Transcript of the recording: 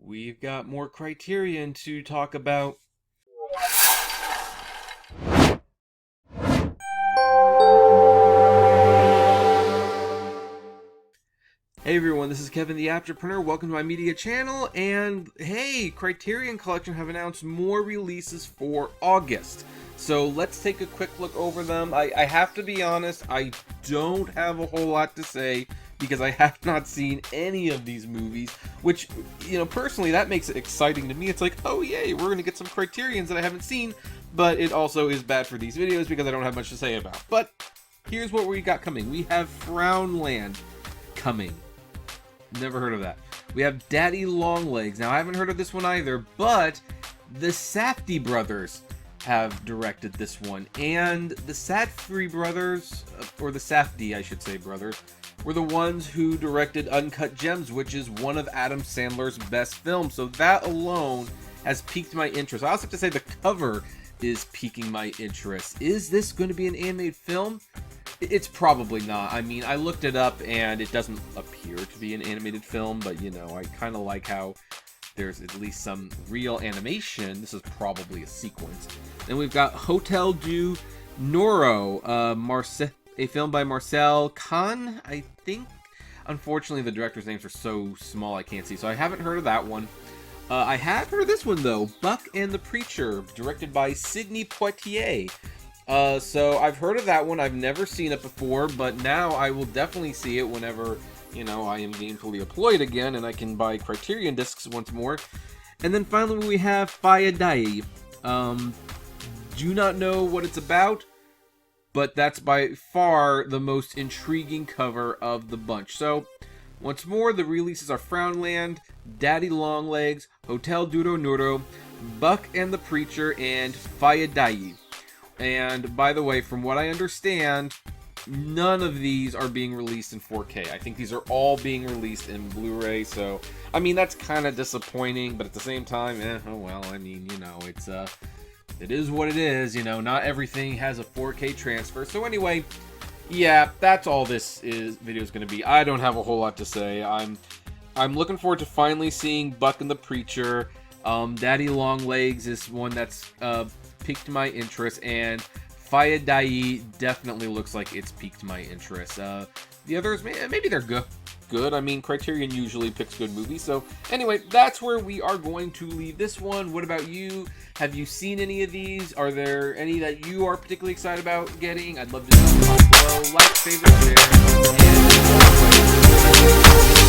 we've got more Criterion to talk about. Hey everyone, this is Kevin the Entrepreneur. Welcome to my media channel. And hey, Criterion Collection have announced more releases for August. So let's take a quick look over them. I have to be honest, I don't have a whole lot to say because I have not seen any of these movies, which, you know, personally that makes it exciting to me. It's like, oh yay, we're gonna get some Criterions that I haven't seen, but it also is bad for these videos because I don't have much to say about. But here's what we got coming. We have Frownland coming. Never heard of that. We have Daddy Longlegs. Now, I haven't heard of this one either, but the Safdie brothers have directed this one. And the Safdie brothers, or the Safdie, I should say, brothers, were the ones who directed Uncut Gems, which is one of Adam Sandler's best films. So that alone has piqued my interest. I also have to say the cover is piquing my interest. Is this going to be an animated film? It's probably not. I mean, I looked it up and it doesn't appear to be an animated film, but you know, I kind of like how there's at least some real animation. This is probably a sequence. Then we've got Hotel du Noro, a film by Marcel Kahn, I think. Unfortunately, the director's names are so small I can't see, so I haven't heard of that one. I have heard of this one, though. Buck and the Preacher, directed by Sidney Poitier. So I've heard of that one. I've never seen it before, but now I will definitely see it whenever, you know, I am gainfully employed again and I can buy Criterion discs once more. And then finally we have Fayadai. Do not know what it's about, but that's by far the most intriguing cover of the bunch. So, once more, the releases are Frownland, Daddy Longlegs, Hotel du Noro, Buck and the Preacher, and Fayadai. And by the way, from what I understand, none of these are being released in 4K. I think these are all being released in Blu-ray, so I mean that's kind of disappointing, but at the same time, oh well, I mean, you know, it is what it is, you know, not everything has a 4K transfer. So anyway, yeah, that's all this video is going to be. I don't have a whole lot to say. I'm looking forward to finally seeing Buck and the Preacher. Daddy Longlegs is one that's piqued my interest, and Fayadai definitely looks like it's piqued my interest. The others, maybe they're good. I mean, Criterion usually picks good movies. So anyway, that's where we are going to leave this one. What about you? Have you seen any of these? Are there any that you are particularly excited about getting? I'd love to know. Comment below, like, favorite, share, and